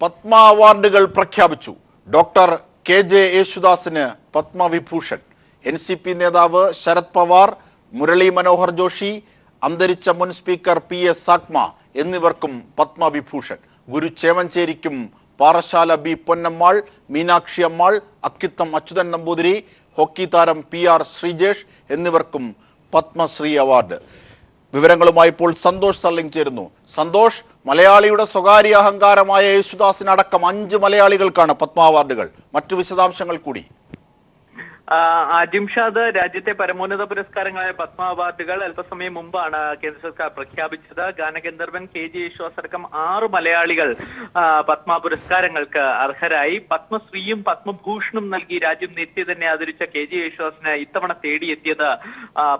പത്മ അവാർഡുകൾ പ്രഖ്യാപിച്ചു. Doctor KJ യേശുദാസിന് Padma Vibhushan, NCP നേതാവ് ശരത് പവാർ, മുരളി മനോഹർ ജോഷി, അന്തരിച്ച മുൻ സ്പീക്കർ PS സാക്മ എന്നിവർക്കും പത്മവിഭൂഷൺ. ഗുരു ചേമഞ്ചേരിക്കും പാറശാല B പൊന്നമ്മാൾ, മീനാക്ഷി അമ്മാൾ, അക്കിത്തം അച്യുതൻ നമ്പൂതിരി, ഹോക്കി താരം PR ശ്രീജേഷ് എന്നിവർക്കും പത്മശ്രീ അവാർഡ്. വിവരങ്ങളുമായി ഇപ്പോൾ സന്തോഷ് സള്ളിങ് ചേരുന്നു. സന്തോഷ്, മലയാളിയുടെ സ്വകാര്യ അഹങ്കാരമായ യേശുദാസിനടക്കം 5 മലയാളികൾക്കാണ് പത്മ അവാർഡുകൾ. മറ്റു വിശദാംശങ്ങൾ കൂടി. ജിംഷാദ്, രാജ്യത്തെ പരമോന്നത പുരസ്കാരങ്ങളായ പത്മ അവാർഡുകൾ അല്പസമയം മുമ്പാണ് കേന്ദ്ര സർക്കാർ പ്രഖ്യാപിച്ചത്. ഗാനഗന്ധർവൻ KJ യേശുദാസ് അടക്കം 6 മലയാളികൾ പത്മ പുരസ്കാരങ്ങൾക്ക് അർഹരായി. പത്മശ്രീയും പത്മഭൂഷണും നൽകി രാജ്യം നേരത്തെ തന്നെ ആദരിച്ച KJ യേശുദാസിന് ഇത്തവണ തേടിയെത്തിയത്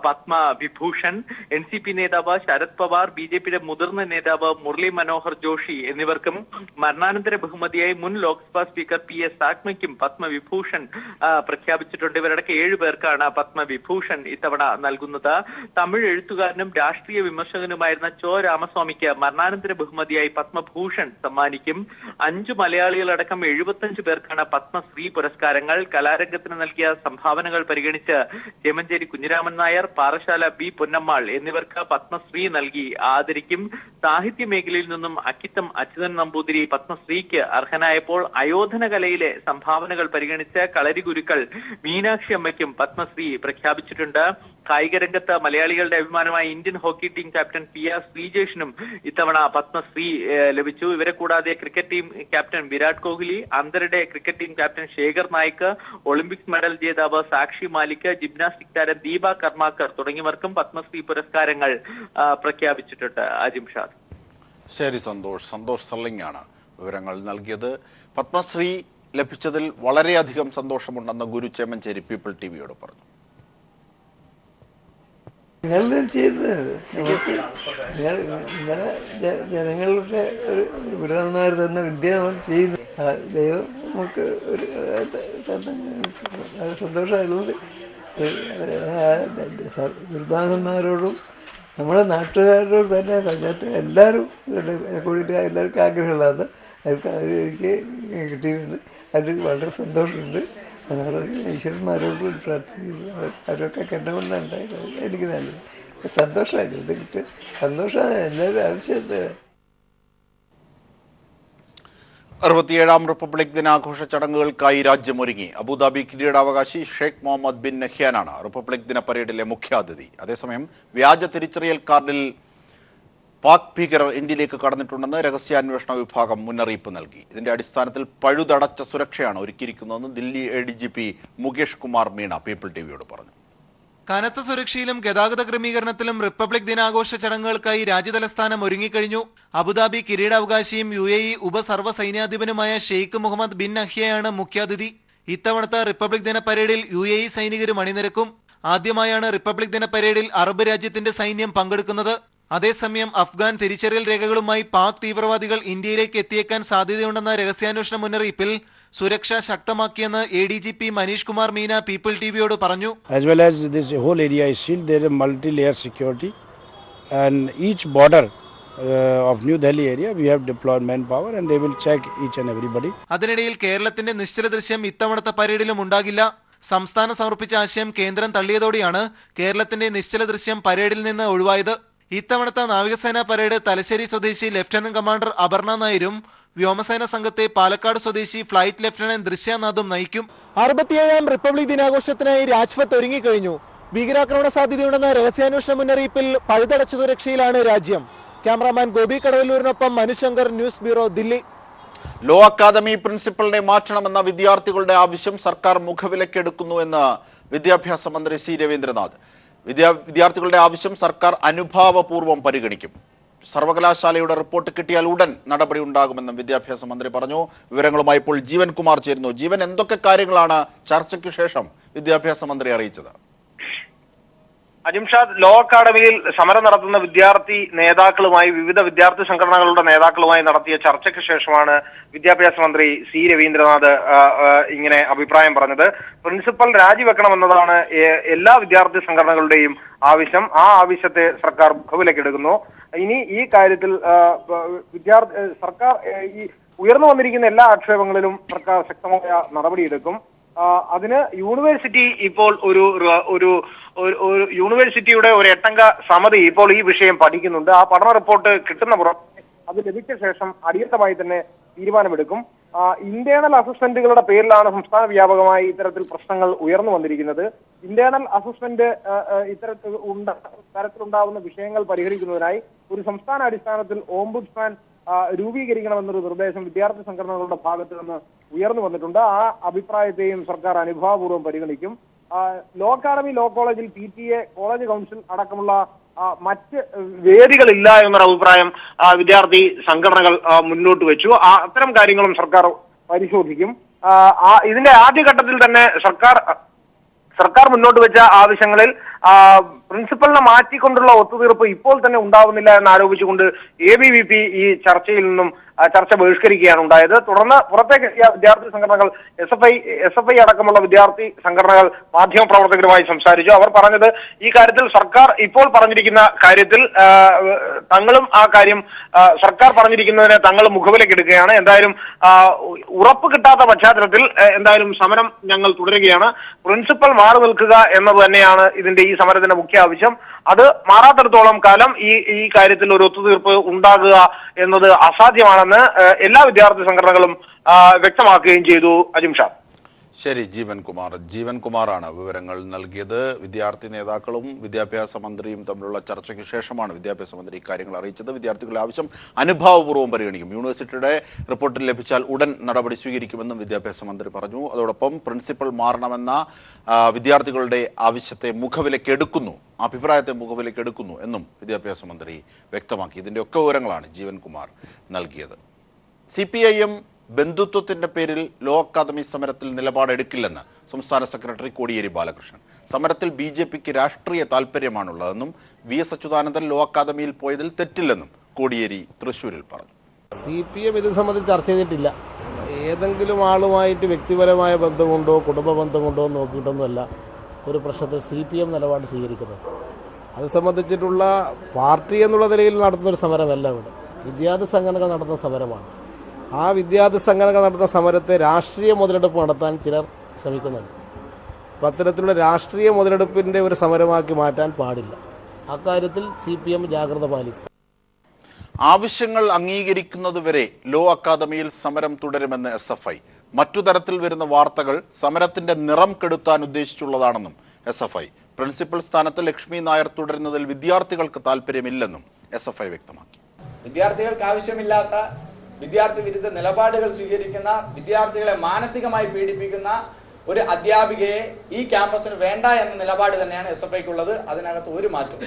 പത്മവിഭൂഷൺ. NCP നേതാവ് ശരത് പവാർ, BJPയുടെ മുതിർന്ന നേതാവ് മുരളി മനോഹർ ജോഷി എന്നിവർക്കും മരണാനന്തര ബഹുമതിയായി മുൻ ലോക്സഭാ സ്പീക്കർ PS സാക്മയ്ക്കും പത്മവിഭൂഷൺ പ്രഖ്യാപിച്ചിട്ടുണ്ട്. ഇവരടക്കം 7 പേർക്കാണ് പത്മവിഭൂഷൺ ഇത്തവണ നൽകുന്നത്. തമിഴ് എഴുത്തുകാരനും രാഷ്ട്രീയ വിമർശകനുമായിരുന്ന ചോ രാമസ്വാമിക്ക് മരണാനന്തര ബഹുമതിയായി പത്മഭൂഷൺ സമ്മാനിക്കും. 5 മലയാളികളടക്കം 75 പേർക്കാണ് പത്മശ്രീ പുരസ്കാരങ്ങൾ. കലാരംഗത്തിന് നൽകിയ സംഭാവനകൾ പരിഗണിച്ച് ചേമഞ്ചേരി കുഞ്ഞിരാമൻ നായർ, പാറശാല B പൊന്നമ്മാൾ എന്നിവർക്ക് പത്മശ്രീ നൽകി ആദരിക്കും. സാഹിത്യ മേഖലയിൽ നിന്നും അക്കിത്തം അച്യുതൻ നമ്പൂതിരി പത്മശ്രീക്ക് അർഹനായപ്പോൾ അയോധന കലയിലെ സംഭാവനകൾ പരിഗണിച്ച് കളരി ഗുരുക്കൾ മീനാക്ഷി അമ്മയ്ക്കും പത്മശ്രീ പ്രഖ്യാപിച്ചിട്ടുണ്ട്. കായിക രംഗത്ത് മലയാളികളുടെ അഭിമാനമായ Indian hockey team captain PR ശ്രീജേഷിനും ഇത്തവണ പത്മശ്രീ ലഭിച്ചു. ഇവരെ കൂടാതെ cricket team captain Virat Kohli, അന്തരുടെ cricket team captain Shekhar Naik, olympics medal ജേതാവ് സാക്ഷി മാലിക്, ജിംനാസ്റ്റിക് താരം ദീപ കർമാക്കർ തുടങ്ങിയവർക്കും പത്മശ്രീ പുരസ്കാരങ്ങൾ പ്രഖ്യാപിച്ചിട്ടുണ്ട്. ജിംഷാദ്. ശരി സന്തോഷ് സള്ളിങ് ആണ് വിവരങ്ങൾ നൽകിയത്. പത്മശ്രീ ലഭിച്ചതിൽ വളരെയധികം സന്തോഷമുണ്ടെന്ന് ഗുരു ചേമഞ്ചേരി പീപ്പിൾ TVയോട് പറഞ്ഞു. ജനങ്ങളുടെ ഒരു ഗുരുനാഥന്മാർ തന്ന വിദ്യ നമ്മൾ ചെയ്യുന്നു. ദൈവം നമുക്ക് ഒരു സന്തോഷമായതുകൊണ്ട് ഗുരുനാഥന്മാരോടും നമ്മുടെ നാട്ടുകാരോട് തന്നെ പഞ്ചായത്ത് എല്ലാവരും കൂടിയിട്ട് എല്ലാവർക്കും ആഗ്രഹമുള്ളതാണ്. എനിക്ക് കിട്ടിയിട്ടുണ്ട്. അതിൽ വളരെ സന്തോഷമുണ്ട്. ഈശ്വരന്മാരോട് പ്രാർത്ഥിക്കുന്നു. അവരൊക്കെ കണ്ടുകൊണ്ടാണ് ഉണ്ടായത്. എനിക്ക് നല്ലത് സന്തോഷമായിരുന്നു. ഇത് കിട്ടി സന്തോഷമാണ്. എല്ലാവരും ആവശ്യത്തെ 67ാം റിപ്പബ്ലിക് ദിനാഘോഷ ചടങ്ങുകൾക്കായി രാജ്യമൊരുങ്ങി. അബുദാബി കിരീടാവകാശി ഷെയ്ഖ് മുഹമ്മദ് ബിൻ നഹ്യാനാണ് റിപ്പബ്ലിക് ദിന പരേഡിലെ മുഖ്യാതിഥി. അതേസമയം വ്യാജ തിരിച്ചറിയൽ കാർഡിൽ പാക് ഭീകരർ ഇന്ത്യയിലേക്ക് കടന്നിട്ടുണ്ടെന്ന് രഹസ്യാന്വേഷണ വിഭാഗം മുന്നറിയിപ്പ് നൽകി. ഇതിന്റെ അടിസ്ഥാനത്തിൽ പഴുതടച്ച സുരക്ഷയാണ് ഒരുക്കിയിരിക്കുന്നതെന്ന് ദില്ലി ADGP മുകേഷ് കുമാർ മീണ പീപ്പിൾ TVയോട് പറഞ്ഞു. കനത്ത സുരക്ഷയിലും ഗതാഗത ക്രമീകരണത്തിലും റിപ്പബ്ലിക് ദിനാഘോഷ ചടങ്ങുകൾക്കായി രാജ്യതലസ്ഥാനം ഒരുങ്ങിക്കഴിഞ്ഞു. അബുദാബി കിരീടാവകാശിയും UAE ഉപസർവ്വ സൈന്യാധിപനുമായ ഷെയ്ഖ് മുഹമ്മദ് ബിൻ നഹ്യയാണ് മുഖ്യാതിഥി. ഇത്തവണത്തെ റിപ്പബ്ലിക് ദിന പരേഡിൽ UAE സൈനികരും അണിനിരക്കും. ആദ്യമായാണ് റിപ്പബ്ലിക് ദിന പരേഡിൽ അറബ് രാജ്യത്തിന്റെ സൈന്യം പങ്കെടുക്കുന്നത്. അതേസമയം അഫ്ഗാൻ തിരിച്ചറിയൽ രേഖകളുമായി പാക് തീവ്രവാദികൾ ഇന്ത്യയിലേക്ക് എത്തിയേക്കാൻ സാധ്യതയുണ്ടെന്ന രഹസ്യാന്വേഷണ മുന്നറിയിപ്പിൽ സുരക്ഷ ശക്തമാക്കിയെന്ന് ADGP മനീഷ് കുമാർ മീന പീപ്പിൾ TVയോട് പറഞ്ഞു. As well as this whole area is sealed, there is multi-layer security, and each border of New Delhi area we have deployed manpower and they will check each and everybody. അതിനിടയിൽ കേരളത്തിന്റെ നിശ്ചല ദൃശ്യം ഇത്തവണത്തെ പരേഡിലും ഉണ്ടാകില്ല. സംസ്ഥാനം സമർപ്പിച്ച ആശയം കേന്ദ്രം തള്ളിയതോടെയാണ് കേരളത്തിന്റെ നിശ്ചല ദൃശ്യം പരേഡിൽ നിന്ന് ഒഴിവായത്. ഇത്തവണത്തെ നാവികസേനാ പരേഡ് തലശ്ശേരി സ്വദേശി ലഫ്റ്റനന്റ് കമാൻഡർ അപർണ നായരും വ്യോമസേന സംഘത്തെ പാലക്കാട് സ്വദേശി ഫ്ലൈറ്റ് ലഫ്റ്റനന്റ് ദൃശ്യനാഥും നയിക്കും. 67ാം റിപ്പബ്ലിക് ദിനാഘോഷത്തിനായി രാജ്പഥ് ഒരുങ്ങിക്കഴിഞ്ഞു. ഭീകരാക്രമണ സാധ്യതയുണ്ടെന്ന രഹസ്യാന്വേഷണ മുന്നറിയിപ്പിൽ പഴുതടച്ച സുരക്ഷയിലാണ് രാജ്യം. ക്യാമറാമാൻ ഗോപി കടവല്ലൂരിനൊപ്പം Manushankar, news bureau, Dilli. Law academy പ്രിൻസിപ്പലിനെ മാറ്റണമെന്ന വിദ്യാർത്ഥികളുടെ ആവശ്യം സർക്കാർ മുഖവിലക്കെടുക്കുന്നു എന്ന് വിദ്യാഭ്യാസ മന്ത്രി C രവീന്ദ്രനാഥ്. വിദ്യാർത്ഥികളുടെ ആവശ്യം സർക്കാർ അനുഭാവപൂർവ്വം പരിഗണിക്കും. സർവകലാശാലയുടെ റിപ്പോർട്ട് കിട്ടിയാൽ ഉടൻ നടപടി ഉണ്ടാകുമെന്നും വിദ്യാഭ്യാസ മന്ത്രി പറഞ്ഞു. വിവരങ്ങളുമായി ഇപ്പോൾ ജീവൻ കുമാർ ചേരുന്നു. ജീവൻ, എന്തൊക്കെ കാര്യങ്ങളാണ് ചർച്ചയ്ക്ക് ശേഷം വിദ്യാഭ്യാസ മന്ത്രി അറിയിച്ചത്? അജിംഷാദ്, ലോ അക്കാദമിയിൽ സമരം നടത്തുന്ന വിദ്യാർത്ഥി നേതാക്കളുമായി, വിവിധ വിദ്യാർത്ഥി സംഘടനകളുടെ നേതാക്കളുമായി നടത്തിയ ചർച്ചയ്ക്ക് ശേഷമാണ് വിദ്യാഭ്യാസ മന്ത്രി C രവീന്ദ്രനാഥ് ഇങ്ങനെ അഭിപ്രായം പറഞ്ഞത്. പ്രിൻസിപ്പൽ രാജിവെക്കണമെന്നതാണ് എല്ലാ വിദ്യാർത്ഥി സംഘടനകളുടെയും ആവശ്യം. ആ ആവശ്യത്തെ സർക്കാർ മുഖവിലക്കെടുക്കുന്നു. ഇനി ഈ കാര്യത്തിൽ സർക്കാർ ഈ ഉയർന്നു വന്നിരിക്കുന്ന എല്ലാ ആക്ഷേപങ്ങളിലും സർക്കാർ ശക്തമായ നടപടിയെടുക്കും. അതിന് യൂണിവേഴ്സിറ്റി ഇപ്പോൾ ഒരു യൂണിവേഴ്സിറ്റിയുടെ ഒരു 8-അംഗ സമിതി ഇപ്പോൾ ഈ വിഷയം പഠിക്കുന്നുണ്ട്. ആ പഠന റിപ്പോർട്ട് കിട്ടുന്ന പുറത്ത് അത് ലഭിച്ച ശേഷം അടിയന്തരമായി തന്നെ തീരുമാനമെടുക്കും. ഇന്റേണൽ അസിസ്റ്റന്റുകളുടെ പേരിലാണ് സംസ്ഥാന വ്യാപകമായി ഇത്തരത്തിൽ പ്രശ്നങ്ങൾ ഉയർന്നു വന്നിരിക്കുന്നത്. ഇന്റേണൽ അസിസ്റ്റന്റ് തരത്തിലുണ്ടാവുന്ന വിഷയങ്ങൾ പരിഹരിക്കുന്നതിനായി ഒരു സംസ്ഥാന അടിസ്ഥാനത്തിൽ ഓംബുഡ്സ്മാൻ രൂപീകരിക്കണമെന്നൊരു നിർദ്ദേശം വിദ്യാർത്ഥി സംഘടനകളുടെ ഭാഗത്ത് നിന്ന് ഉയർന്നു വന്നിട്ടുണ്ട്. ആ അഭിപ്രായത്തെയും സർക്കാർ അനുഭാവപൂർവ്വം പരിഗണിക്കും. ലോ അക്കാദമി, ലോ കോളേജിൽ PTA, കോളേജ് കൗൺസിൽ അടക്കമുള്ള മറ്റ് വേദികളില്ല എന്നൊരു അഭിപ്രായം വിദ്യാർത്ഥി സംഘടനകൾ മുന്നോട്ട് വെച്ചു. അത്തരം കാര്യങ്ങളും സർക്കാർ പരിശോധിക്കും. ഇതിന്റെ ആദ്യഘട്ടത്തിൽ തന്നെ സർക്കാർ മുന്നോട്ട് വെച്ച ആവശ്യങ്ങളിൽ പ്രിൻസിപ്പലിനെ മാറ്റിക്കൊണ്ടുള്ള ഒത്തുതീർപ്പ് ഇപ്പോൾ തന്നെ ഉണ്ടാവുന്നില്ല എന്ന് ആരോപിച്ചുകൊണ്ട് ABVP ഈ ചർച്ചയിൽ നിന്നും ചർച്ച ബഹിഷ്കരിക്കുകയാണ് ഉണ്ടായത്. തുടർന്ന് പുറത്തേക്കെത്തിയ വിദ്യാർത്ഥി സംഘടനകൾ SFI അടക്കമുള്ള വിദ്യാർത്ഥി സംഘടനകൾ മാധ്യമപ്രവർത്തകരുമായി സംസാരിച്ചു. അവർ പറഞ്ഞത് ഈ കാര്യത്തിൽ സർക്കാർ ഇപ്പോൾ പറഞ്ഞിരിക്കുന്ന കാര്യത്തിൽ തങ്ങളും ആ കാര്യം സർക്കാർ പറഞ്ഞിരിക്കുന്നതിനെ തങ്ങൾ മുഖവിലക്കെടുക്കുകയാണ്. എന്തായാലും ഉറപ്പ് കിട്ടാത്ത പശ്ചാത്തലത്തിൽ എന്തായാലും സമരം ഞങ്ങൾ തുടരുകയാണ്. പ്രിൻസിപ്പൽ മാറി നിൽക്കുക എന്നത് തന്നെയാണ് ഇതിന്റെ ഈ സമരത്തിന്റെ മുഖ്യ ആവശ്യം. അത് മാറാത്തിടത്തോളം കാലം ഈ കാര്യത്തിൽ ഒരു ഒത്തുതീർപ്പ് ഉണ്ടാകുക എന്നത് അസാധ്യമാണെന്ന് എല്ലാ വിദ്യാർത്ഥി സംഘടനകളും വ്യക്തമാക്കുകയും ചെയ്തു. അജിംഷാ. ശരി, ജീവൻകുമാറാണ് വിവരങ്ങൾ നൽകിയത്. വിദ്യാർത്ഥി നേതാക്കളും വിദ്യാഭ്യാസ മന്ത്രിയും തമ്മിലുള്ള ചർച്ചയ്ക്ക് ശേഷമാണ് വിദ്യാഭ്യാസ മന്ത്രി ഇക്കാര്യങ്ങൾ അറിയിച്ചത്. വിദ്യാർത്ഥികളുടെ ആവശ്യം അനുഭാവപൂർവ്വം പരിഗണിക്കും. യൂണിവേഴ്സിറ്റിയുടെ റിപ്പോർട്ടിൽ ലഭിച്ചാൽ ഉടൻ നടപടി സ്വീകരിക്കുമെന്നും വിദ്യാഭ്യാസ മന്ത്രി പറഞ്ഞു. അതോടൊപ്പം പ്രിൻസിപ്പൽ മാറണമെന്ന വിദ്യാർത്ഥികളുടെ ആവശ്യത്തെ മുഖവിലക്കെടുക്കുന്നു, അഭിപ്രായത്തെ മുഖവിലക്കെടുക്കുന്നു എന്നും വിദ്യാഭ്യാസ മന്ത്രി വ്യക്തമാക്കി. ഇതിൻ്റെയൊക്കെ വിവരങ്ങളാണ് ജീവൻകുമാർ നൽകിയത്. CPIM ബന്ധുത്വത്തിന്റെ പേരിൽ ലോ അക്കാദമി സമരത്തിൽ നിലപാടെടുക്കില്ലെന്ന് സംസ്ഥാന സെക്രട്ടറി കോടിയേരി ബാലകൃഷ്ണൻ. സമരത്തിൽ BJPക്ക് രാഷ്ട്രീയ താല്പര്യമാണുള്ളതെന്നും VS അച്യുതാനന്ദൻ ലോ അക്കാദമിയിൽ പോയതിൽ തെറ്റില്ലെന്നും കോടിയേരി തൃശ്ശൂരിൽ പറഞ്ഞു. CPM ഇത് സംബന്ധിച്ച് ചർച്ച ചെയ്തിട്ടില്ല. ഏതെങ്കിലും ആളുമായിട്ട് വ്യക്തിപരമായ ബന്ധമുണ്ടോ കുടുംബ ബന്ധമുണ്ടോ എന്ന് നോക്കിയിട്ടൊന്നുമല്ല ഒരു പ്രശ്നത്തിൽ CPM നിലപാട് സ്വീകരിക്കുന്നത്. അത് സംബന്ധിച്ചിട്ടുള്ള പാർട്ടി എന്നുള്ള നിലയിൽ നടത്തുന്നൊരു സമരമല്ല ഇവിടെ. വിദ്യാർത്ഥി സംഘടനകൾ നടത്തുന്ന സമരമാണ്. ആ വിദ്യാർത്ഥി സംഘടനകൾ നടത്തുന്ന സമരത്തെ രാഷ്ട്രീയ മുതലെടുപ്പ് നടത്താൻ ചിലർ ശ്രമിക്കുന്നുണ്ട്. അത്തരത്തിലുള്ള രാഷ്ട്രീയ മുതലെടുപ്പിൻ്റെ ഒരു സമരമാക്കി മാറ്റാൻ പാടില്ല. അക്കാര്യത്തിൽ CPM ജാഗ്രത പാലിക്കും. ആവശ്യങ്ങൾ അംഗീകരിക്കുന്നതുവരെ ലോ അക്കാദമിയിൽ സമരം തുടരുമെന്ന് SFI. മറ്റു തരത്തിൽ വരുന്ന വാർത്തകൾ സമരത്തിന്റെ നിറം കെടുത്താൻ ഉദ്ദേശിച്ചുള്ളതാണെന്നും SFI. പ്രിൻസിപ്പൽ സ്ഥാനത്ത് ലക്ഷ്മി നായർ തുടരുന്നതിൽ വിദ്യാർത്ഥികൾക്ക് താല്പര്യമില്ലെന്നും SFI വ്യക്തമാക്കി. വിദ്യാർത്ഥികൾക്ക് ആവശ്യമില്ലാത്ത വിദ്യാർത്ഥി വിരുദ്ധ നിലപാടുകൾ സ്വീകരിക്കുന്ന, വിദ്യാർത്ഥികളെ മാനസികമായി പീഡിപ്പിക്കുന്ന ഒരു അധ്യാപികയെ ഈ ക്യാമ്പസിന് വേണ്ട എന്ന നിലപാട് തന്നെയാണ് SFIക്കുള്ളത്. അതിനകത്ത് ഒരു മാറ്റം.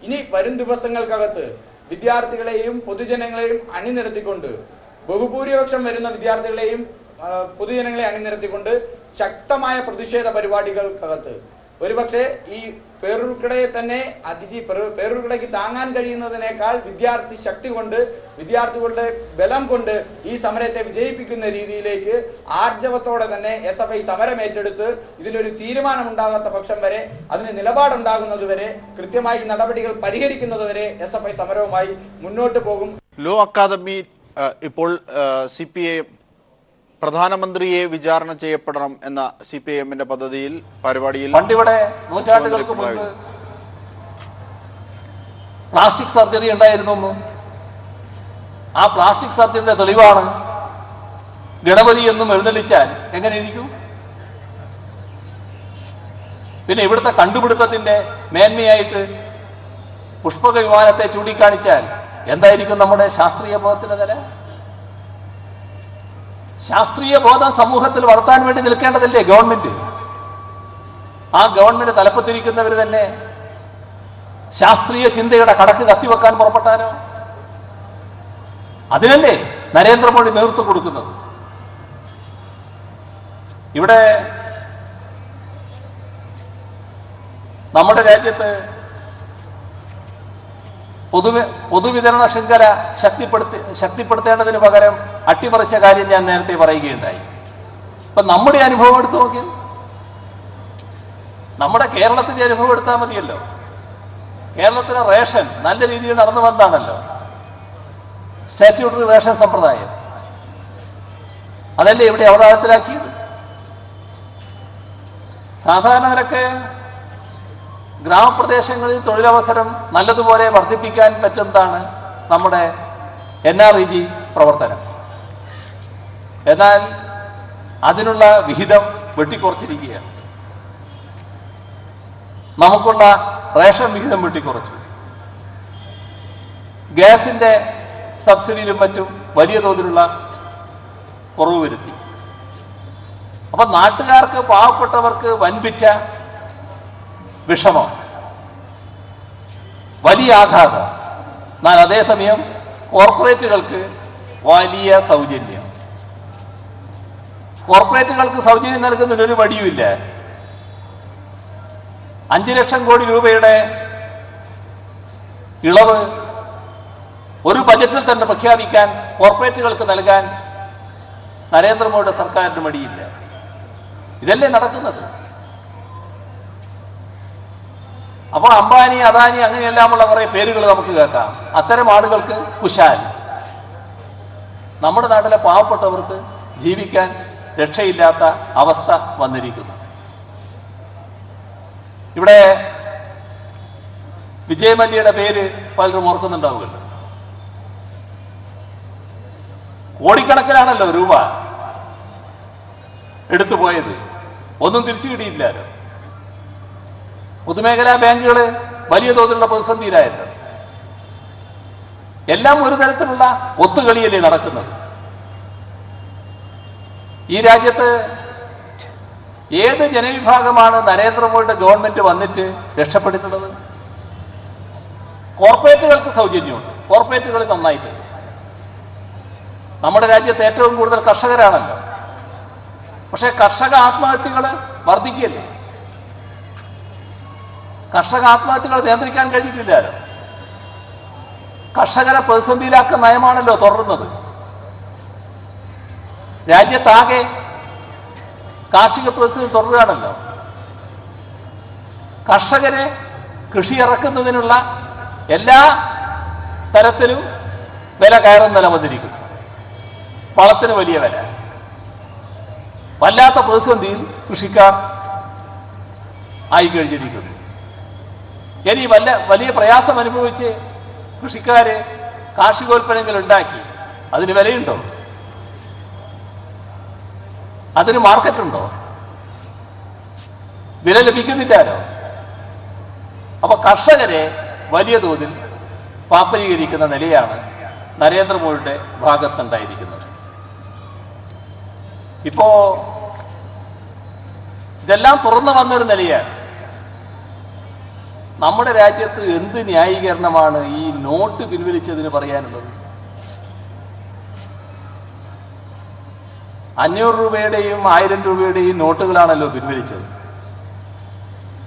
ഇനി വരും ദിവസങ്ങൾക്കകത്ത് വിദ്യാർത്ഥികളെയും പൊതുജനങ്ങളെയും അണിനിരത്തിക്കൊണ്ട്, ബഹുഭൂരിപക്ഷം വരുന്ന വിദ്യാർത്ഥികളെയും പൊതുജനങ്ങളെ അണിനിരത്തിക്കൊണ്ട് ശക്തമായ പ്രതിഷേധ പരിപാടികൾക്കകത്ത് ഒരുപക്ഷെ ഈ പേരൂർക്കടയെ തന്നെ പേരൂർക്കടയ്ക്ക് താങ്ങാൻ കഴിയുന്നതിനേക്കാൾ വിദ്യാർത്ഥി ശക്തി കൊണ്ട്, വിദ്യാർത്ഥികളുടെ ബലം കൊണ്ട് ഈ സമരത്തെ വിജയിപ്പിക്കുന്ന രീതിയിലേക്ക് ആർജവത്തോടെ തന്നെ SFI സമരം ഏറ്റെടുത്ത് ഇതിലൊരു തീരുമാനമുണ്ടാകാത്ത പക്ഷം വരെ, അതിന് നിലപാടുണ്ടാകുന്നതുവരെ, കൃത്യമായി നടപടികൾ പരിഹരിക്കുന്നതുവരെ SFI സമരവുമായി മുന്നോട്ട് പോകും. ലോ അക്കാദമി ഇപ്പോൾ CPIM പ്രധാനമന്ത്രിയെ വിചാരണ ചെയ്യപ്പെടണം എന്ന CPIMന്റെ പദ്ധതിയിൽ പരിപാടിയിൽ പണ്ടിവിടെ നൂറ്റാണ്ടുകൾക്ക് മുൻപ് പ്ലാസ്റ്റിക് സർജറി ഉണ്ടായിരുന്നു. ആ പ്ലാസ്റ്റിക് സർജറിയുടെ തെളിവാണ് ഗണപതി എന്നും എഴുന്നള്ളിച്ചാൽ എങ്ങനെ ഇരിക്കും? പിന്നെ ഇവിടുത്തെ കണ്ടുപിടുത്തത്തിന്റെ മേന്മയായിട്ട് പുഷ്പക വിമാനത്തെ ചൂണ്ടിക്കാണിച്ചാൽ എന്തായിരിക്കും നമ്മുടെ ശാസ്ത്രീയ ബോധത്തിന്റെ നില? ശാസ്ത്രീയ ബോധം സമൂഹത്തിൽ വളർത്താൻ വേണ്ടി നിൽക്കേണ്ടതല്ലേ ഗവൺമെന്റ്? ആ ഗവൺമെന്റ് തലപ്പത്തിരിക്കുന്നവർ തന്നെ ശാസ്ത്രീയ ചിന്തയുടെ കടക്ക് കത്തിവെക്കാൻ പുറപ്പെട്ടാലോ? അതിനല്ലേ നരേന്ദ്രമോദി നേതൃത്വം കൊടുക്കുന്നത്. ഇവിടെ നമ്മുടെ രാജ്യത്ത് പൊതുവിതരണ ശൃംഖല ശക്തിപ്പെടുത്തേണ്ടതിന് പകരം അട്ടിമറിച്ച കാര്യം ഞാൻ നേരത്തെ പറയുകയുണ്ടായി. ഇപ്പൊ നമ്മുടെ അനുഭവം എടുത്തു നോക്കിയാൽ, നമ്മുടെ കേരളത്തിന്റെ അനുഭവം എടുത്താൽ മതിയല്ലോ. കേരളത്തിലെ റേഷൻ നല്ല രീതിയിൽ നടന്നു വന്നതാണല്ലോ, സ്റ്റാറ്റ്യൂട്ടറി റേഷൻ സമ്പ്രദായം. അതല്ലേ ഇവിടെ അവതാരത്തിലാക്കിയത്. സാധാരണ നിലക്ക് ഗ്രാമപ്രദേശങ്ങളിൽ തൊഴിലവസരം നല്ലതുപോലെ വർദ്ധിപ്പിക്കാൻ പറ്റുന്നതാണ് നമ്മുടെ NREG പ്രവർത്തനം. എന്നാൽ അതിനുള്ള വിഹിതം വെട്ടിക്കുറച്ചിരിക്കുകയാണ്. നമുക്കുള്ള റേഷൻ വിഹിതം വെട്ടിക്കുറച്ചു. ഗ്യാസിന്റെ സബ്സിഡിയിലും മറ്റും വലിയ തോതിലുള്ള കുറവ് വരുത്തി. അപ്പൊ നാട്ടുകാർക്ക്, പാവപ്പെട്ടവർക്ക് വൻപിച്ച വിഷമം, വലിയ ആഘാതം. എന്നാൽ അതേസമയം കോർപ്പറേറ്റുകൾക്ക് വലിയ സൗജന്യം. കോർപ്പറേറ്റുകൾക്ക് സൗജന്യം നൽകുന്നതിന് ഒരു മടിയുമില്ല. 5 ലക്ഷം കോടി രൂപയുടെ ഇളവ് ഒരു ബജറ്റിൽ തന്നെ പ്രഖ്യാപിക്കാൻ കോർപ്പറേറ്റുകൾക്ക് നൽകാൻ നരേന്ദ്രമോദിയുടെ സർക്കാരിന് മടിയില്ല. ഇതല്ലേ നടക്കുന്നത്. അപ്പോൾ അംബാനി, അദാനി അങ്ങനെയെല്ലാമുള്ള കുറെ പേരുകൾ നമുക്ക് കേൾക്കാം. അത്തരം ആളുകൾക്ക് കുശാൽ. നമ്മുടെ നാട്ടിലെ പാവപ്പെട്ടവർക്ക് ജീവിക്കാൻ രക്ഷയില്ലാത്ത അവസ്ഥ വന്നിരിക്കുന്നു. ഇവിടെ വിജയ് മല്യയുടെ പേര് പലരും ഓർക്കുന്നുണ്ടാവുമല്ലോ. കോടിക്കണക്കിനാണല്ലോ രൂപ എടുത്തു പോയത്. ഒന്നും തിരിച്ചു കിട്ടിയില്ലല്ലോ. പൊതുമേഖലാ ബാങ്കുകൾ വലിയ തോതിലുള്ള പ്രതിസന്ധിയിലായിരുന്നു. എല്ലാം ഒരു തരത്തിലുള്ള ഒത്തുകളിയല്ലേ നടക്കുന്നത്. ഈ രാജ്യത്ത് ഏത് ജനവിഭാഗമാണ് നരേന്ദ്രമോദിയുടെ ഗവൺമെന്റ് വന്നിട്ട് രക്ഷപ്പെടുത്തുന്നത്? കോർപ്പറേറ്റുകൾക്ക് സൗജന്യമുണ്ട്. കോർപ്പറേറ്റുകൾ നന്നായിട്ടുണ്ട്. നമ്മുടെ രാജ്യത്ത് ഏറ്റവും കൂടുതൽ കർഷകരാണല്ലോ. പക്ഷെ കർഷക ആത്മഹത്യകൾ വർദ്ധിക്കുകയല്ലേ. കർഷക ആത്മഹത്യകൾ നിയന്ത്രിക്കാൻ കഴിഞ്ഞിട്ടില്ലല്ലോ. കർഷകരെ പ്രതിസന്ധിയിലാക്കുന്ന നയമാണല്ലോ തുടരുന്നത്. രാജ്യത്താകെ കാർഷിക പ്രതിസന്ധി തുടരുകയാണല്ലോ. കർഷകരെ കൃഷി ഇറക്കുന്നതിനുള്ള എല്ലാ തരത്തിലും വില കയറുന്ന നില വന്നിരിക്കുന്നു. വളത്തിന് വലിയ വില. വല്ലാത്ത പ്രതിസന്ധിയിൽ കൃഷിക്കാർ ആയിക്കഴിഞ്ഞിരിക്കുന്നു. ഇനി വലിയ പ്രയാസം അനുഭവിച്ച് കൃഷിക്കാര് കാർഷികോൽപ്പന്നങ്ങൾ ഉണ്ടാക്കി. അതിന് വിലയുണ്ടോ? അതിന് മാർക്കറ്റുണ്ടോ? വില ലഭിക്കുന്നില്ലല്ലോ. അപ്പൊ കർഷകരെ വലിയ തോതിൽ പാപ്പരീകരിക്കുന്ന നിലയാണ് നരേന്ദ്രമോദിയുടെ ഭാഗത്തുണ്ടായിരിക്കുന്നത്. ഇപ്പോ ഇതെല്ലാം തുറന്നു വന്നൊരു നിലയാണ്. നമ്മുടെ രാജ്യത്ത് എന്ത് ന്യായീകരണമാണ് ഈ നോട്ട് പിൻവലിച്ചതിന് പറയാനുള്ളത്? 500 രൂപയുടെയും 1000 രൂപയുടെയും നോട്ടുകളാണല്ലോ പിൻവലിച്ചത്.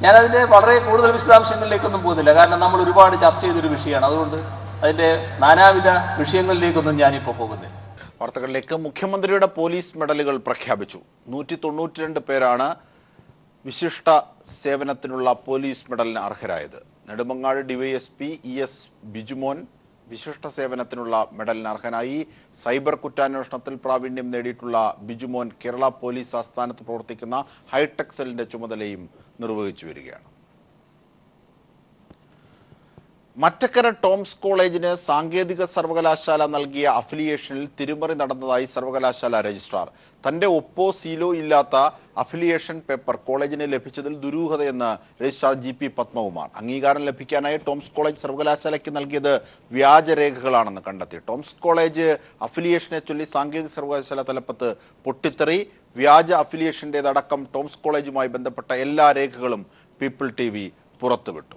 ഞാനതിൻ്റെ വളരെ കൂടുതൽ വിശദാംശങ്ങളിലേക്കൊന്നും പോകുന്നില്ല. കാരണം നമ്മൾ ഒരുപാട് ചർച്ച ചെയ്തൊരു വിഷയമാണ്. അതുകൊണ്ട് അതിൻ്റെ നാനാവിധ വിഷയങ്ങളിലേക്കൊന്നും ഞാനിപ്പോൾ പോകുന്നില്ല. വാർത്തകളിലേക്ക്. മുഖ്യമന്ത്രിയുടെ പോലീസ് മെഡലുകൾ പ്രഖ്യാപിച്ചു. 192 പേരാണ് വിശിഷ്ട സേവനത്തിനുള്ള പോലീസ് മെഡലിന് അർഹരായത്. നെടുമങ്ങാട് ഡിവൈഎസ്പി ES ബിജുമോൻ വിശിഷ്ട സേവനത്തിനുള്ള മെഡലിന് അർഹനായി. സൈബർ കുറ്റാന്വേഷണത്തിൽ പ്രാവീണ്യം നേടിയിട്ടുള്ള ബിജുമോൻ കേരള പോലീസ് ആസ്ഥാനത്ത് പ്രവർത്തിക്കുന്ന ഹൈടെക് സെല്ലിന്റെ ചുമതലയും നിർവഹിച്ചു വരികയാണ്. മറ്റക്കര ടോംസ് കോളേജിന് സാങ്കേതിക സർവകലാശാല നൽകിയ അഫിലിയേഷനിൽ തിരിമറി നടന്നതായി സർവകലാശാല രജിസ്ട്രാർ. തന്റെ ഒപ്പോ സീലോ ഇല്ലാത്ത അഫിലിയേഷൻ പേപ്പർ കോളേജിന് ലഭിച്ചതിൽ ദുരൂഹതയെന്ന് രജിസ്ട്രാർ GP പത്മകുമാർ. അംഗീകാരം ലഭിക്കാനായി ടോംസ് കോളേജ് സർവകലാശാലയ്ക്ക് നൽകിയത് വ്യാജരേഖകളാണെന്ന് കണ്ടെത്തി. ടോംസ് കോളേജ് അഫിലിയേഷനെ ചൊല്ലി സാങ്കേതിക സർവകലാശാല തലപ്പത്ത് പൊട്ടിത്തെറി. വ്യാജ അഫിലിയേഷൻ്റേതടക്കം ടോംസ് കോളേജുമായി ബന്ധപ്പെട്ട എല്ലാ രേഖകളും പീപ്പിൾ TV പുറത്തുവിട്ടു.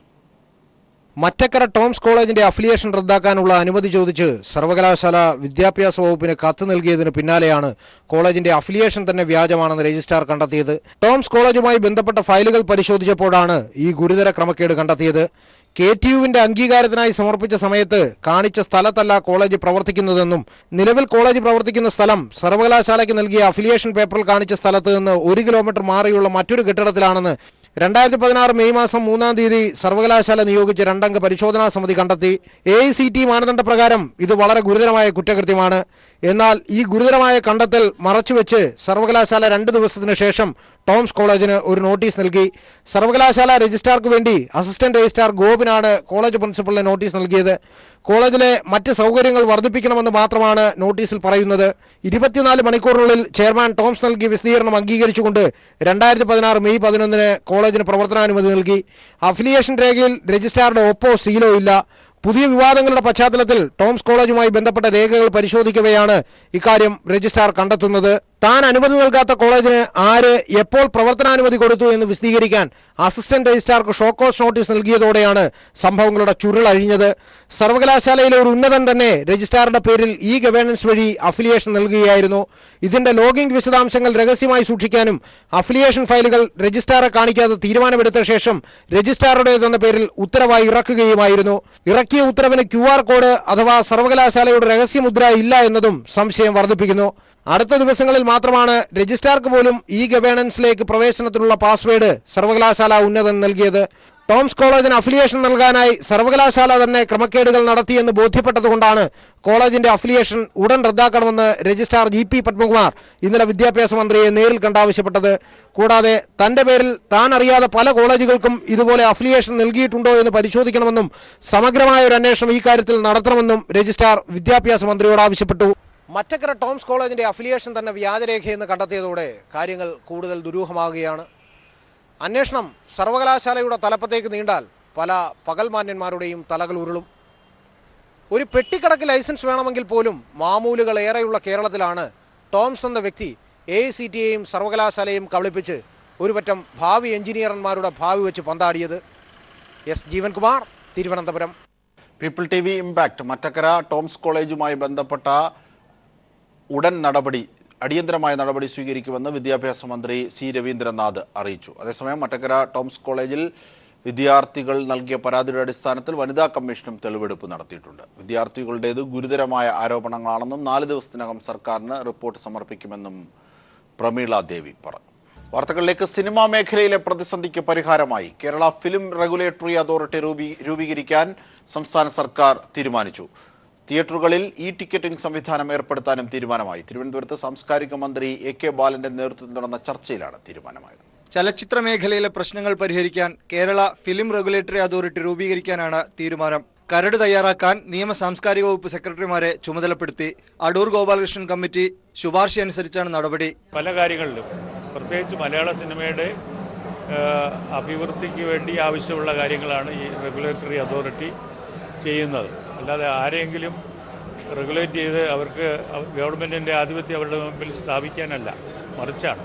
മറ്റക്കര ടോംസ് കോളേജിന്റെ അഫിലിയേഷൻ റദ്ദാക്കാനുള്ള അനുമതി ചോദിച്ച് സർവകലാശാല വിദ്യാഭ്യാസ വകുപ്പിന് കത്ത് നൽകിയതിന് പിന്നാലെയാണ് കോളേജിന്റെ അഫിലിയേഷൻ തന്നെ വ്യാജമാണെന്ന് രജിസ്ട്രാർ കണ്ടെത്തിയത്. ടോംസ് കോളേജുമായി ബന്ധപ്പെട്ട ഫയലുകൾ പരിശോധിച്ചപ്പോഴാണ് ഈ ഗുരുതര ക്രമക്കേട് കണ്ടെത്തിയത്. KTUവിന്റെ അംഗീകാരത്തിനായി സമർപ്പിച്ച സമയത്ത് കാണിച്ച സ്ഥലത്തല്ല കോളേജ് പ്രവർത്തിക്കുന്നതെന്നും നിലവിൽ കോളേജ് പ്രവർത്തിക്കുന്ന സ്ഥലം സർവകലാശാലയ്ക്ക് നൽകിയ അഫിലിയേഷൻ പേപ്പറിൽ കാണിച്ച സ്ഥലത്ത് നിന്ന് 1 കിലോമീറ്റർ മാറിയുള്ള മറ്റൊരു കെട്ടിടത്തിലാണെന്ന് 2016 മെയ് മാസം 3-ാം തീയതി സർവകലാശാല നിയോഗിച്ച 2-അംഗ പരിശോധനാ സമിതി കണ്ടെത്തി AICTE മാനദണ്ഡപ്രകാരം ഇത് വളരെ ഗുരുതരമായ കുറ്റകൃത്യമാണ്. എന്നാൽ ഈ ഗുരുതരമായ കണ്ടെത്തൽ മറച്ചുവെച്ച് സർവകലാശാല 2 ദിവസത്തിന് ശേഷം ടോംസ് കോളേജിന് ഒരു നോട്ടീസ് നൽകി. സർവകലാശാല രജിസ്ട്രാർക്ക് വേണ്ടി അസിസ്റ്റന്റ് രജിസ്ട്രാർ ഗോപിനാണ് കോളേജ് പ്രിൻസിപ്പലിന് നോട്ടീസ് നൽകിയത്. കോളേജിലെ മറ്റ് സൗകര്യങ്ങൾ വർദ്ധിപ്പിക്കണമെന്ന് മാത്രമാണ് നോട്ടീസിൽ പറയുന്നത്. 24 മണിക്കൂറിനുള്ളിൽ ചെയർമാൻ ടോംസ് നൽകിയ വിശദീകരണം അംഗീകരിച്ചുകൊണ്ട് 2016 മെയ് 11-ന് കോളേജിന് പ്രവർത്തനാനുമതി നൽകി. അഫിലിയേഷൻ രേഖയിൽ രജിസ്ട്രാറുടെ ഒപ്പോ സീലോ ഇല്ല. പുതിയ വിവാദങ്ങളുടെ പശ്ചാത്തലത്തിൽ ടോംസ് കോളേജുമായി ബന്ധപ്പെട്ട രേഖകൾ പരിശോധിക്കവെയാണ് ഇക്കാര്യം രജിസ്ട്രാർ കണ്ടെത്തുന്നത്. താൻ അനുമതി നൽകാത്ത കോളേജിന് ആര് എപ്പോൾ പ്രവർത്തനാനുമതി കൊടുത്തു എന്ന് വിശദീകരിക്കാൻ അസിസ്റ്റന്റ് രജിസ്ട്രാർക്ക് ഷോക്കോസ് നോട്ടീസ് നൽകിയതോടെയാണ് സംഭവങ്ങളുടെ ചുരുളഴിഞ്ഞത്. സർവകലാശാലയിലെ ഒരു ഉന്നതൻ തന്നെ രജിസ്ട്രാറുടെ പേരിൽ ഈ ഗവേണൻസ് വഴി അഫിലിയേഷൻ നൽകുകയായിരുന്നു. ഇതിന്റെ ലോഗിംഗ് വിശദാംശങ്ങൾ രഹസ്യമായി സൂക്ഷിക്കാനും അഫിലിയേഷൻ ഫയലുകൾ രജിസ്ട്രാറെ കാണിക്കാതെ തീരുമാനമെടുത്ത ശേഷം രജിസ്ട്രാറുടേതെന്ന പേരിൽ ഉത്തരവായി ഇറക്കുകയുമായിരുന്നു. ഇറക്കിയ ഉത്തരവിന് QR കോഡ് അഥവാ സർവകലാശാലയുടെ രഹസ്യമുദ്ര ഇല്ല എന്നതും സംശയം വർദ്ധിപ്പിക്കുന്നു. അടുത്ത ദിവസങ്ങളിൽ മാത്രമാണ് രജിസ്ട്രാർക്ക് പോലും ഈ ഗവേണൻസിലേക്ക് പ്രവേശനത്തിനുള്ള പാസ്വേഡ് സർവകലാശാല ഉന്നതൻ നൽകിയത്. ടോംസ് കോളേജിന് അഫിലിയേഷൻ നൽകാനായി സർവകലാശാല തന്നെ ക്രമക്കേടുകൾ നടത്തിയെന്ന് ബോധ്യപ്പെട്ടതുകൊണ്ടാണ് കോളേജിന്റെ അഫിലിയേഷൻ ഉടൻ റദ്ദാക്കണമെന്ന് രജിസ്ട്രാർ GP പത്മകുമാർ ഇന്നലെ വിദ്യാഭ്യാസ മന്ത്രിയെ നേരിൽ കണ്ടാവശ്യപ്പെട്ടത്. കൂടാതെ തന്റെ പേരിൽ താൻ അറിയാതെ പല കോളേജുകൾക്കും ഇതുപോലെ അഫിലിയേഷൻ നൽകിയിട്ടുണ്ടോ എന്ന് പരിശോധിക്കണമെന്നും സമഗ്രമായ ഒരു അന്വേഷണം ഈ കാര്യത്തിൽ നടത്തണമെന്നും രജിസ്ട്രാർ വിദ്യാഭ്യാസ മന്ത്രിയോട് ആവശ്യപ്പെട്ടു. മറ്റക്കര ടോംസ് കോളേജിന്റെ അഫിലിയേഷൻ തന്നെ വ്യാജരേഖയെന്ന് കണ്ടെത്തിയതോടെ കാര്യങ്ങൾ കൂടുതൽ ദുരൂഹമാകുകയാണ്. അന്വേഷണം സർവകലാശാലയുടെ തലപ്പത്തേക്ക് നീണ്ടാൽ പല പകൽമാന്യന്മാരുടെയും തലകൾ ഉരുളും. ഒരു പെട്ടിക്കടക്ക് ലൈസൻസ് വേണമെങ്കിൽ പോലും മാമൂലുകൾ ഏറെയുള്ള കേരളത്തിലാണ് ടോംസ് എന്ന വ്യക്തി AICTEയെയും സർവകലാശാലയും കബളിപ്പിച്ച് ഒരു പറ്റം ഭാവി എഞ്ചിനീയർമാരുടെ ഭാവി വെച്ച് പന്താടിയത്. S. Jeevankumar, Thiruvananthapuram. People TV impact Mattakkara Toms കോളേജുമായി ബന്ധപ്പെട്ട ഉടൻ അടിയന്തരമായ നടപടി സ്വീകരിക്കുമെന്ന് വിദ്യാഭ്യാസ മന്ത്രി C. രവീന്ദ്രനാഥ് അറിയിച്ചു. അതേസമയം മറ്റക്കര ടോംസ് കോളേജിൽ വിദ്യാർത്ഥികൾ നൽകിയ പരാതിയുടെ അടിസ്ഥാനത്തിൽ വനിതാ കമ്മീഷനും തെളിവെടുപ്പ് നടത്തിയിട്ടുണ്ട്. വിദ്യാർത്ഥികളുടേത് ഗുരുതരമായ ആരോപണങ്ങളാണെന്നും 4 ദിവസത്തിനകം സർക്കാരിന് റിപ്പോർട്ട് സമർപ്പിക്കുമെന്നും പ്രമീള ദേവി പറഞ്ഞു. വാർത്തകളിലേക്ക്. സിനിമാ മേഖലയിലെ പ്രതിസന്ധിക്ക് പരിഹാരമായി കേരള ഫിലിം റെഗുലേറ്ററി അതോറിറ്റി രൂപീകരിക്കാൻ സംസ്ഥാന സർക്കാർ തീരുമാനിച്ചു. തിയേറ്ററുകളിൽ ടിക്കറ്റിംഗ് സംവിധാനം ഏർപ്പെടുത്താനും തീരുമാനമായി. തിരുവനന്തപുരത്ത് സാംസ്കാരിക മന്ത്രി AK ബാലന്റെ നേതൃത്വത്തിൽ നടന്ന ചർച്ചയിലാണ് തീരുമാനമായത്. ചലച്ചിത്ര മേഖലയിലെ പ്രശ്നങ്ങൾ പരിഹരിക്കാൻ കേരള ഫിലിം റെഗുലേറ്ററി അതോറിറ്റി രൂപീകരിക്കാനാണ് തീരുമാനം. കരട് തയ്യാറാക്കാൻ നിയമ സാംസ്കാരിക വകുപ്പ് സെക്രട്ടറിമാരെ ചുമതലപ്പെടുത്തി. അടൂർ ഗോപാലകൃഷ്ണൻ കമ്മിറ്റി ശുപാർശ അനുസരിച്ചാണ് നടപടി. പല കാര്യങ്ങളിലും പ്രത്യേകിച്ച് മലയാള സിനിമയുടെ അഭിവൃദ്ധിക്ക് വേണ്ടി ആവശ്യമുള്ള കാര്യങ്ങളാണ് ഈ റെഗുലേറ്ററി അതോറിറ്റി ചെയ്യുന്നത്. അല്ലാതെ ആരെങ്കിലും റെഗുലേറ്റ് ചെയ്ത് അവർക്ക് ഗവൺമെന്റിന്റെ ആധിപത്യം അവരുടെ മുമ്പിൽ സ്ഥാപിക്കാനല്ല, മറിച്ചാണ്.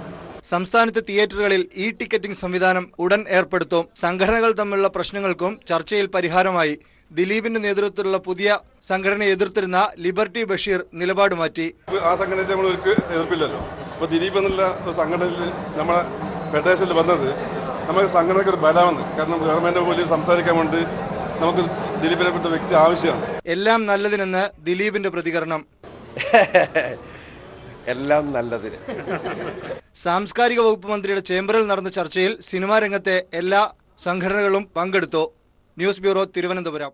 സംസ്ഥാനത്തെ തിയേറ്ററുകളിൽ ടിക്കറ്റിംഗ് സംവിധാനം ഉടൻ ഏർപ്പെടുത്തും. സംഘടനകൾ തമ്മിലുള്ള പ്രശ്നങ്ങൾക്കും ചർച്ചയിൽ പരിഹാരമായി. ദിലീപിന്റെ നേതൃത്വത്തിലുള്ള പുതിയ സംഘടനയെ എതിർത്തിരുന്ന ലിബർട്ടി ബഷീർ നിലപാട് മാറ്റി. ആ സംഘടനയെ നമ്മൾ എതിർപ്പില്ലല്ലോ. അപ്പോൾ ദിലീപ് എന്നുള്ള സംഘടനയിൽ നമ്മളെ ഫെഡറേഷനിൽ വന്നത് നമ്മുടെ സംഘടനയ്ക്ക് ഒരു ബലമാണ്. കാരണം ഗവൺമെന്റ് പോലും സംസാരിക്കാൻ വേണ്ടി നമുക്ക് ദിലീപിനെ പെട്ട വ്യക്തി ആവശ്യമാണ്. എല്ലാം നല്ലതിനെന്ന് ദിലീപിന്റെ പ്രതികരണം. എല്ലാം നല്ലതിന്. സാംസ്കാരിക വകുപ്പ് മന്ത്രിയുടെ ചേംബറിൽ നടന്ന ചർച്ചയിൽ സിനിമാ രംഗത്തെ എല്ലാ സംഘടനകളും പങ്കെടുത്തു. News bureau, Thiruvananthapuram.